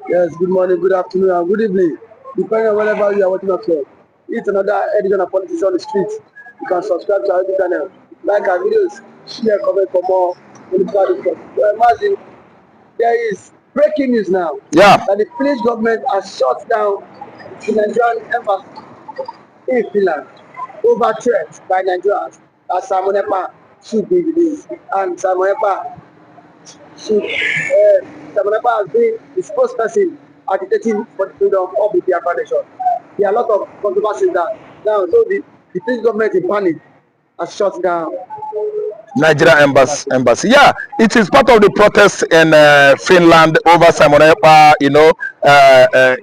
Yes, good morning, good afternoon, and good evening. Depending on wherever you are watching us from. It's another edition of Politics on the Street. You can subscribe to our YouTube channel, like our videos, share, comment for more political discourse. Well, Martin, there is breaking news now Yeah. that the Finnish government has shut down the Nigerian embassy in Finland over threats by Nigerians that Simon Ekpa should be released. And Simon Ekpa Simon Ekpa has been the spokesperson agitating for the freedom of the biafra nation. There are a lot of controversies that now, so the Finnish government in panic has shut down Nigeria embassy. Yeah, it is part of the protest in Finland over Simon Ekpa,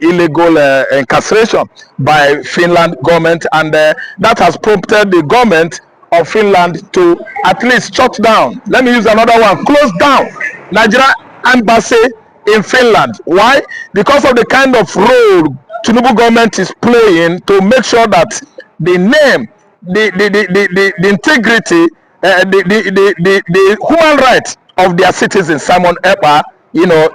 illegal incarceration by Finland government, and that has prompted the government of Finland to at least shut down. Let me use another one. Close down Nigeria embassy in Finland. Why? Because of the kind of role Tinubu government is playing to make sure that the name, the integrity, the human rights of their citizens, Simon Ekpa,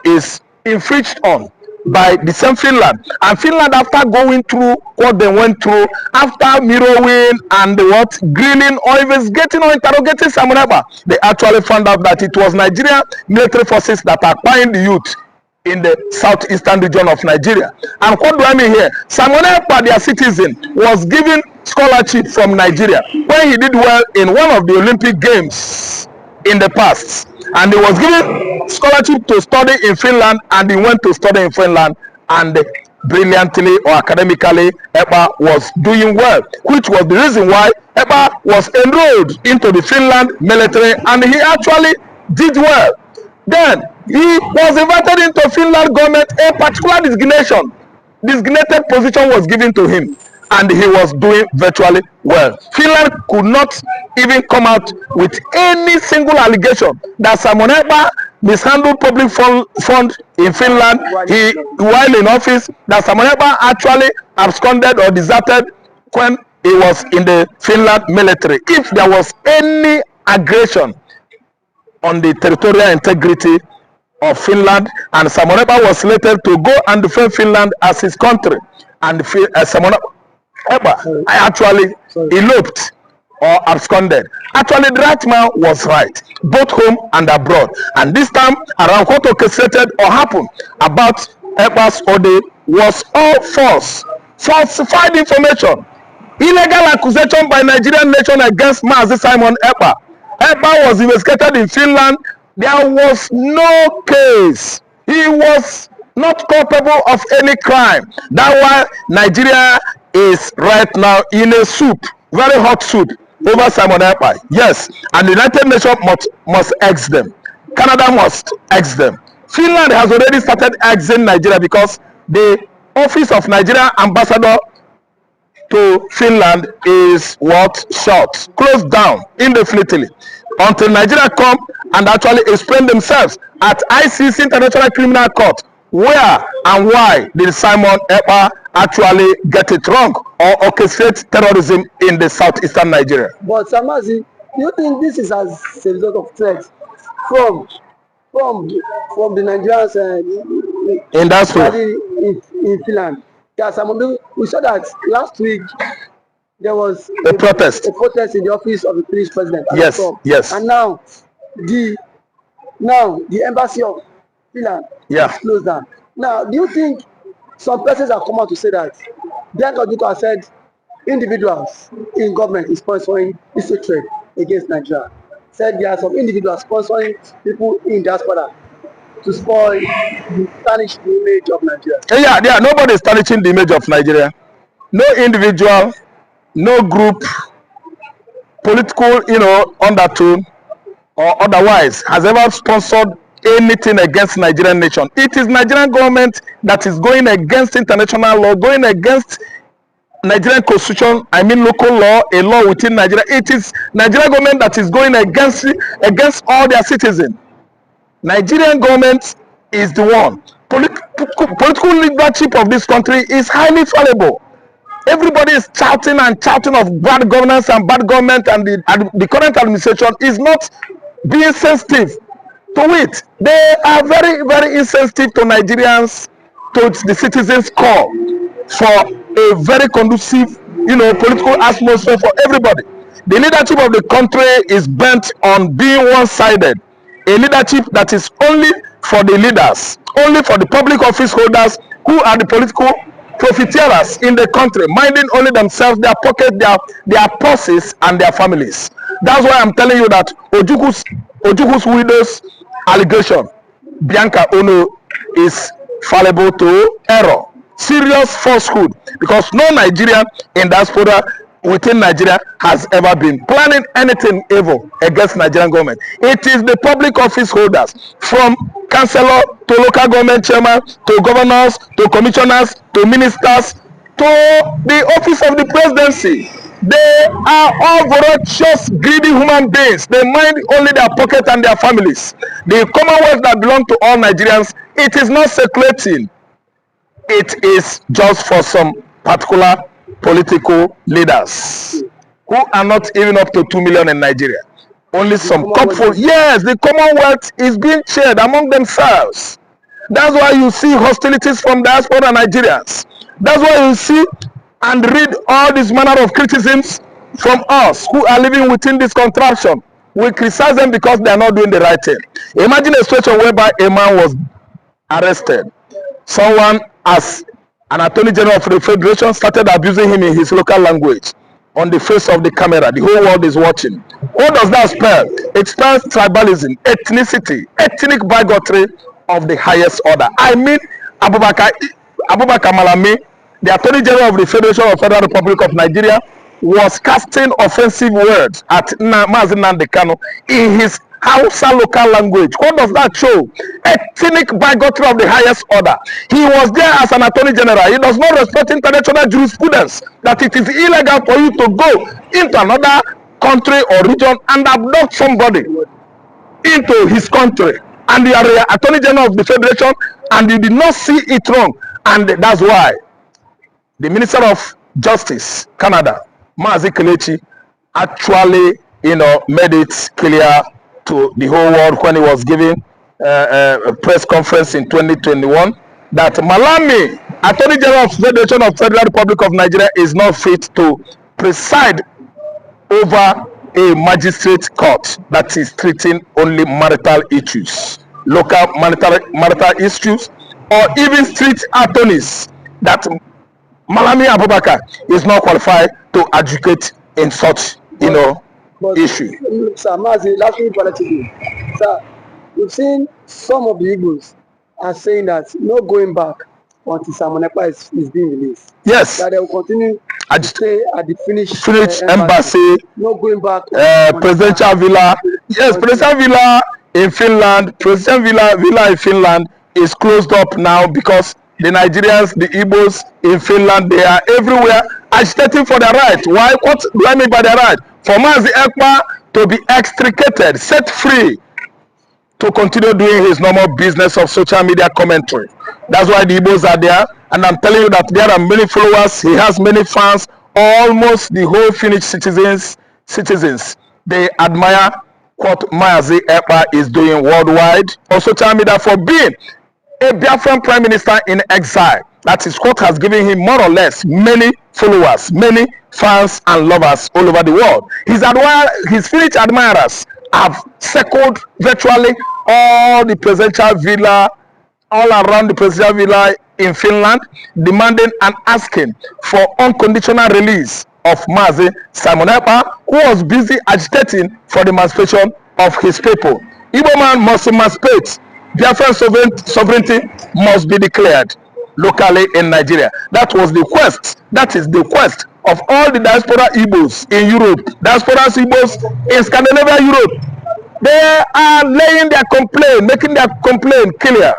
is infringed on by the same Finland. And Finland, after going through what they went through, after mirroring and what grilling or investigating or interrogating Simon Ekpa, they actually found out that it was Nigerian military forces that are buying the youth in the southeastern region of Nigeria. And what do I mean here? Simon Ekpa, their citizen, was given scholarship from Nigeria when he did well in one of the Olympic Games in the past. And he was given scholarship to study in Finland, and he went to study in Finland, and brilliantly or academically, Ekpa was doing well, which was the reason why Ekpa was enrolled into the Finland military, and he actually did well. Then he was invited into Finland government. A particular designated position was given to him, and he was doing virtually well. Finland could not even come out with any single allegation that Simon Ekpa mishandled public fund in Finland. While in office, that Simon Ekpa actually absconded or deserted when he was in the Finland military. If there was any aggression on the territorial integrity of Finland, and Simon Ekpa was slated to go and defend Finland as his country, and Simon Ekpa actually eloped or absconded. Actually, the right man was right, both home and abroad. And this time around, what orchestrated or happened about Ekpa's Ode was all false, falsified information, illegal accusation by Nigerian nation against Mazi Simon Ekpa. Ekpa was investigated in Finland. There was no case. He was not culpable of any crime. That's why Nigeria is right now in a soup, very hot soup, over Simon Ekpa. Yes, and the United Nations must ex them. Canada must ex them. Finland has already started exing Nigeria because the office of Nigerian Ambassador to Finland is what? Shut, closed down indefinitely until Nigeria come and actually explain themselves at ICC, International Criminal Court, where and why did Simon Ekpa actually get it wrong or orchestrate terrorism in the southeastern Nigeria. But Samazi, do you think this is as a result of threats from the Nigerians in that in Finland? Yeah, we saw that last week there was a protest in the office of the Finnish president. Yes, yes. And now the embassy of Finland is closed down. Now, do you think some persons have come out to say that Bianca Duka said individuals in government is sponsoring this hatred against Nigeria? Said there are some individuals sponsoring people in diaspora to spoil, tarnish the image of Nigeria. Yeah, nobody is tarnishing the image of Nigeria. No individual, no group, political, undertone or otherwise has ever sponsored anything against Nigerian nation. It is Nigerian government that is going against international law, going against Nigerian constitution, local law, a law within Nigeria. It is Nigerian government that is going against all their citizens. Nigerian government is the one. Political leadership of this country is highly fallible. Everybody is shouting of bad governance and bad government, and the current administration is not being sensitive to it. They are very, very insensitive to Nigerians' to the citizens' call for a very conducive, political atmosphere for everybody. The leadership of the country is bent on being one-sided. A leadership that is only for the leaders, only for the public office holders who are the political profiteers in the country, minding only themselves, their pocket, their purses, and their families. That's why I'm telling you that Ojukwu's widow's allegation, Bianca Ono, is fallible to error, serious falsehood, because no Nigerian in diaspora within Nigeria has ever been planning anything evil against Nigerian government. It is the public office holders, from councillor to local government chairman to governors to commissioners to ministers to the office of the presidency. They are all voracious, greedy human beings. They mind only their pocket and their families. The commonwealth that belong to all Nigerians, it is not circulating. It is just for some particular political leaders who are not even up to 2 million in Nigeria. Only some couple. Yes, the commonwealth is being shared among themselves. That's why you see hostilities from diaspora Nigerians. That's why you see and read all this manner of criticisms from us who are living within this contraption. We criticize them because they are not doing the right thing. Imagine a situation whereby a man was arrested. Someone, as an attorney general of the federation, started abusing him in his local language on the face of the camera. The whole world is watching. What does that spell? It spells tribalism, ethnicity, ethnic bigotry of the highest order. I mean, Abubakar Malami, the Attorney General of the Federation of Federal Republic of Nigeria, was casting offensive words at nnamdikanu in his Hausa local language. What does that show? Ethnic bigotry of the highest order. He was there as an Attorney General. He does not respect international jurisprudence that it is illegal for you to go into another country or region and abduct somebody into his country. And you are the Attorney General of the Federation and you did not see it wrong. And that's why the Minister of Justice, Canada, Mazi Kelechi, actually, made it clear to the whole world when he was giving a press conference in 2021 that Malami, Attorney General of the Federation of Federal Republic of Nigeria, is not fit to preside over a magistrate court that is treating only marital issues, local marital issues, or even street attorneys. That Malami Abubakar is not qualified to advocate in such, issue. Sir, Mazi, last week politically, sir, we've seen some of the Igbos are saying that no going back until Simon Ekpa is being released. Yes. That they will continue to stay at the Finnish embassy. No going back. Presidential villa. Yes, presidential villa in Finland. Presidential villa in Finland is closed up now because the Nigerians, the Igbos in Finland, they are everywhere agitating for their right. Why? What do I mean by their right? For Mazi Ekpa to be extricated, set free, to continue doing his normal business of social media commentary. That's why the Igbos are there. And I'm telling you that there are many followers. He has many fans. Almost the whole Finnish citizens, they admire what Mazi Ekpa is doing worldwide on social media for being a Biafran prime minister in exile. That is what has given him more or less many followers, many fans and lovers all over the world. His Finnish admirers have circled virtually all the presidential villa, all around the presidential villa in Finland, demanding and asking for unconditional release of Mazi Simon Ekpa, who was busy agitating for the emancipation of his people. Igbo man must emancipate. Biafran sovereignty must be declared locally in Nigeria. That was the quest. That is the quest of all the diaspora Igbos in Europe, diaspora Igbos in Scandinavia, Europe. They are laying their complaint, making their complaint clear.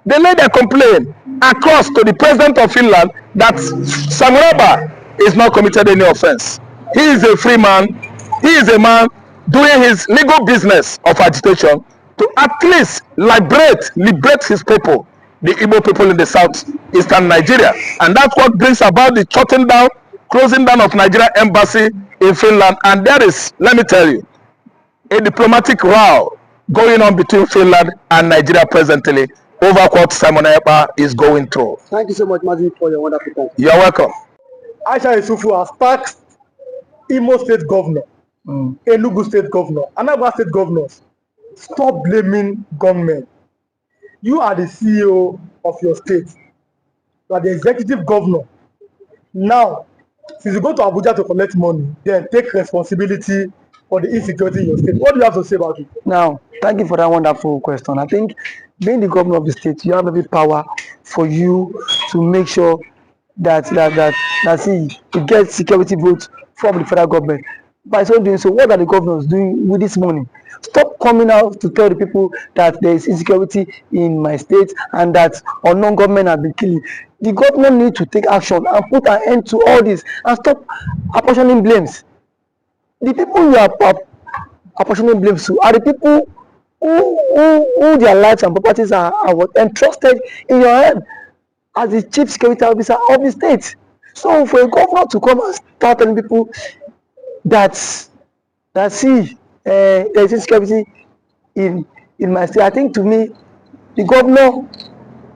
They lay their complaint across to the president of Finland that Simon Ekpa is not committed any offense. He is a free man. He is a man doing his legal business of agitation to at least liberate his people, the Igbo people in the southeastern Nigeria. And that's what brings about the closing down of Nigeria embassy in Finland. And there is, let me tell you, a diplomatic row going on between Finland and Nigeria presently. over what Simon Ekpa is going through. Thank you so much, Mazi, for your wonderful time. You're welcome. Aisha Yusufu has tasked Imo State Governor, Enugu State Governor, Anambra State Governors, stop blaming government. You are the CEO of your state. You are the executive governor. Now, since you go to Abuja to collect money, then take responsibility for the insecurity in your state. What do you have to say about it? Now, thank you for that wonderful question. I think being the governor of the state, you have every power for you to make sure that you get security votes from the federal government. By so doing so, what are the governors doing with this money? Stop coming out to tell the people that there is insecurity in my state and that unknown government have been killing. The government need to take action and put an end to all this and stop apportioning blames. The people you are apportioning blames to are the people who their lives and properties are entrusted in your hand as the chief security officer of the state. So for a governor to come and start telling people that there is insecurity in my state, I think to me the governor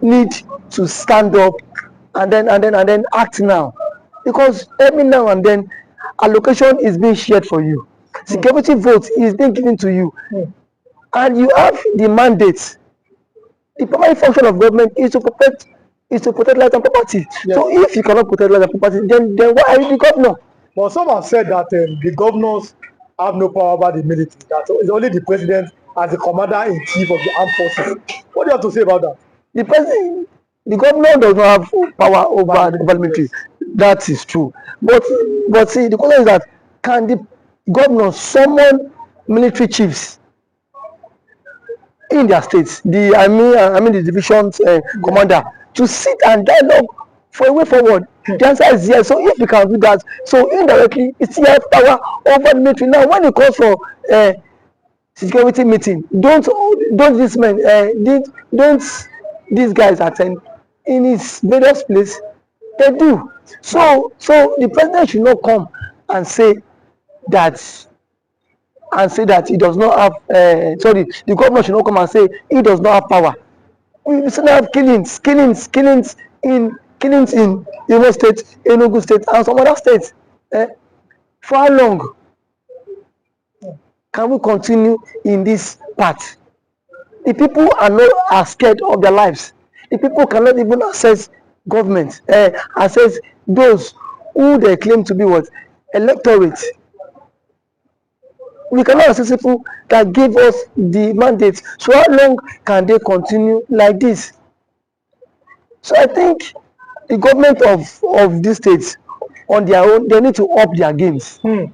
need to stand up and then act now, because every now and then allocation is being shared for you, security vote is being given to you, and you have the mandate. The primary function of government is to protect life and property. Yes. So if you cannot protect life and property, then why are you the governor? But some have said that the governors have no power over the military, that it's only the president as the commander-in-chief of the armed forces. What do you have to say about that? The governor does not have power over the military. That is true. But see, the question is that can the governor summon military chiefs in their states, the division's commander, to sit and dialogue for a way forward? The answer is yes. So if we can do that, so indirectly it still has power over the military. Now when it calls for security meeting, don't these guys attend in his various place? They do. So the president should not come and say that he does not have the governor should not come and say he does not have power. We still have killings in Imo State, Enugu State, and some other states. For how long can we continue in this path? The people are scared of their lives. The people cannot even access government, access those who they claim to be what? Electorate. We cannot access people that give us the mandate. So how long can they continue like this? So I think the government of these states on their own, they need to up their games. You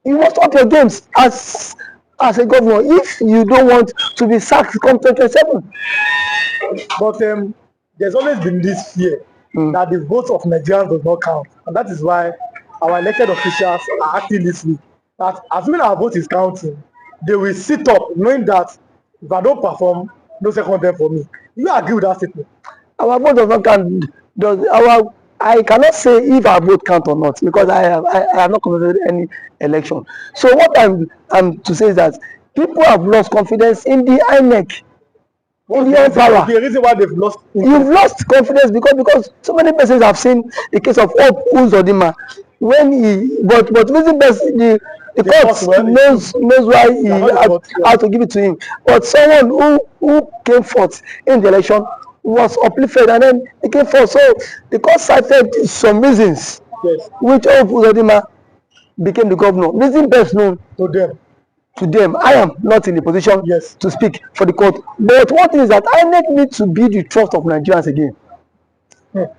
must up your games as a governor if you don't want to be sacked come 2027. But there's always been this fear that the votes of Nigerians does not count, and that is why our elected officials are acting this week. That assuming our vote is counting, they will sit up knowing that if I don't perform, no second term for me. Do you agree with that statement? Our vote does not count. I cannot say if our vote count or not, because I have not conducted any election. So what I'm to say is that people have lost confidence in the INEC. The reason why they've lost you've lost confidence because so many persons have seen the case of Hope Uzodinma when but reason best the court knows why he had to give it to him, but someone who came forth in the election was uplifted and then he came forth. So the court cited some reasons which Hope Uzodinma became the governor. Reason best known to them. I am not in the position to speak for the court, but one thing is that INEC needs to be the trust of Nigerians again.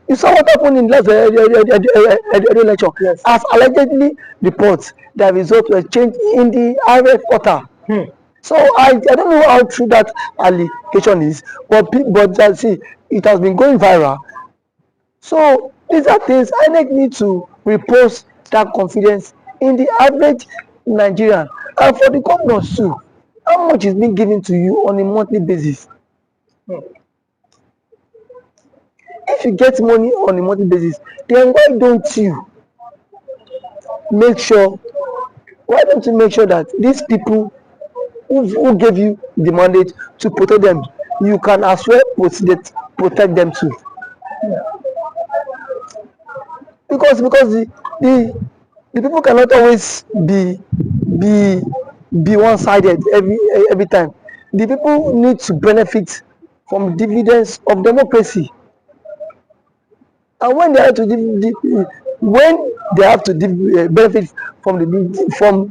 You saw what happened in last election. As allegedly reports that result was changed in the IRF quarter. So I don't know how true that allegation is, but see, it has been going viral. So these are things INEC need to repose that confidence in the average Nigerian. And for the governors too, how much is being given to you on a monthly basis? If you get money on a monthly basis, then why don't you make sure that these people who gave you the mandate to protect them, you can as well protect them too. Because the people cannot always be one-sided every time. The people need to benefit from dividends of democracy, and when they have to benefit from the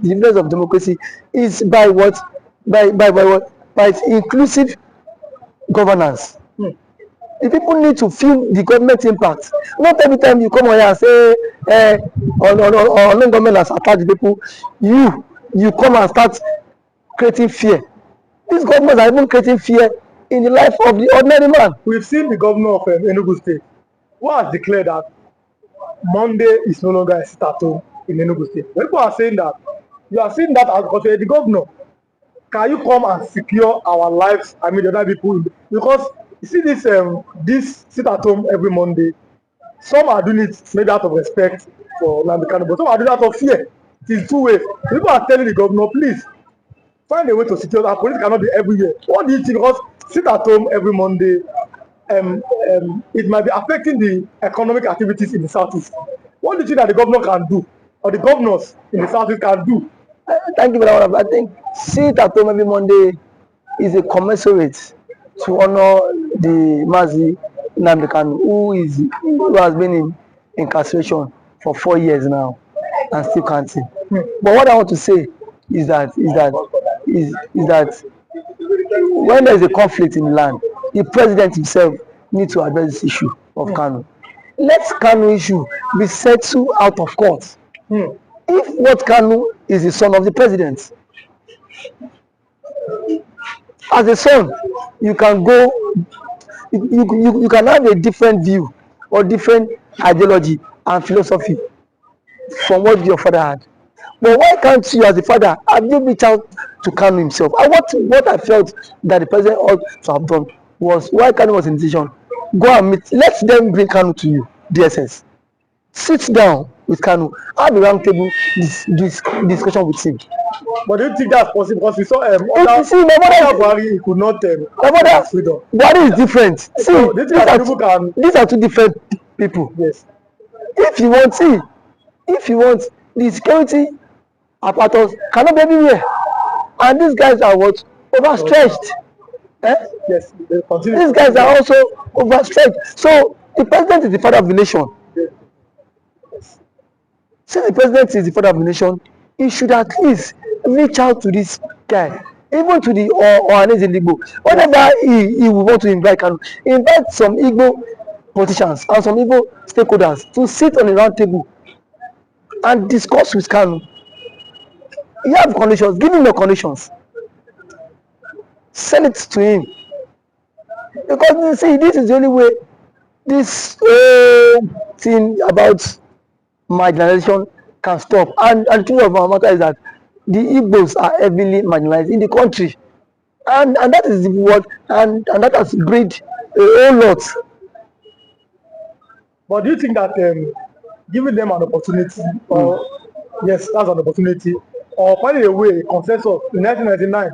dividends of democracy is by what by inclusive governance. The people need to feel the government impact. Not every time you come on here and say on government has attacked the people, you come and start creating fear. These governments are even creating fear in the life of the ordinary man. We've seen the governor of Enugu State who has declared that Monday is no longer a sit-at-home in Enugu State. When people are saying that, you are seeing that as because the governor. Can you come and secure our lives? I mean, the other people, because you see this sit-at-home every Monday. Some are doing it maybe out of respect for nnamdikanu, but some are doing it out of fear. It is two ways. People are telling the governor, please find a way to secure that. Police cannot be everywhere. What do you think? Because sit at home every Monday, it might be affecting the economic activities in the southeast. What do you think that the governor can do, or the governors in the southeast can do? Thank you very much. I think sit at home every Monday is a commensurate to honor the Mazi Nnamdikanu, who has been in incarceration for 4 years now and still counting. But what I want to say is that when there is a conflict in the land, the president himself needs to address this issue of Kanu. Let Kanu issue be settled out of court. If what Kanu is the son of the president, as a son, you can go, you can have a different view or different ideology and philosophy from what your father had. But why can't you, as a father, have you reached out to Kanu himself? And what I felt that the president ought to have done was, why Kanu was in decision, go and meet, let them bring Kanu to you, DSS. Sit down with Kanu, have a round table discussion with him. But do you think that's possible? Because we saw Buhari, he could not Buhari is different. See, so these are two different people. Yes. If you want the security apparatus cannot be everywhere, and these guys are what, overstretched. Yes. These guys are also overstretched. So the president is the father of the nation. Yes. Since the president is the father of the nation, he should at least reach out to this guy, even to the Ohanes in Igbo. Whenever he will want to invite some Igbo politicians and some Igbo stakeholders to sit on a round table and discuss with Kanu. You have conditions, give him your conditions. Send it to him. Because you see, this is the only way this thing about marginalization can stop. And the truth of our matter is that the Igbos are heavily marginalized in the country. And that is what, and that has breed a whole lot. But do you think that giving them an opportunity, or yes, that's an opportunity, or finding a way, a consensus, in 1999,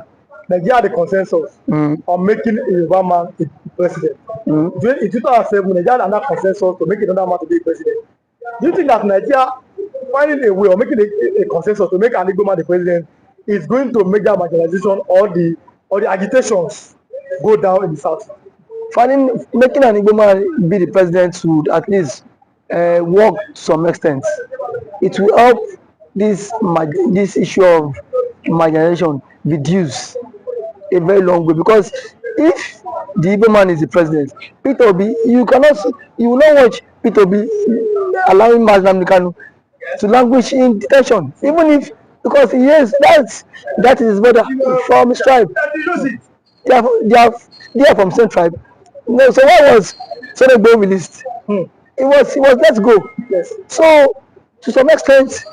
Nigeria had a consensus on making a Yoruba man a president. In 2007, Nigeria had another consensus to make another man to be president. Do you think that Nigeria finding a way or making a consensus to make an Igbo man the president is going to make that marginalization or the agitations go down in the south? Making an Igbo man be the president would at least work to some extent. It will help this issue of marginalization reduce a very long way, because if the Igbo man is the president, Peter Obi, you will not watch Peter Obi allowing nnamdikanu to languish in detention, even if, because yes, that is his brother from his tribe. They are from same tribe. No, so why was Senegbo released? It was let's go. Yes. So to some extent,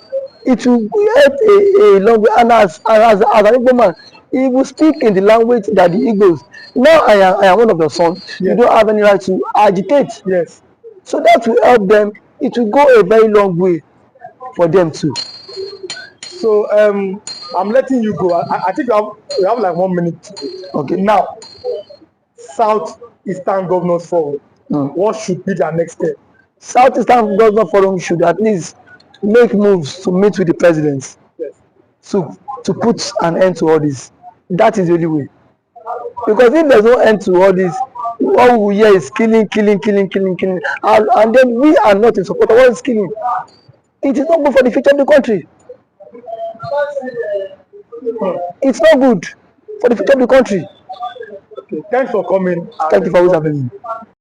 it will help a long way. And as an Igbo man, he will speak in the language that the Igbos. Now I am one of the sons. Yes. You don't have any right to agitate. Yes. So that will help them. It will go a very long way for them too. So I'm letting you go. I think we have like 1 minute. Okay. Now, Southeastern Governors Forum. What should be their next step? Southeastern Governor Forum should at least make moves to meet with the president. Yes. To put an end to all this. That is the only way. Because if there's no end to all this, all we hear is killing. And then we are not in support of all this killing. It is not good for the future of the country. It's not good for the future of the country. Okay, thanks for coming. Thank you for having me.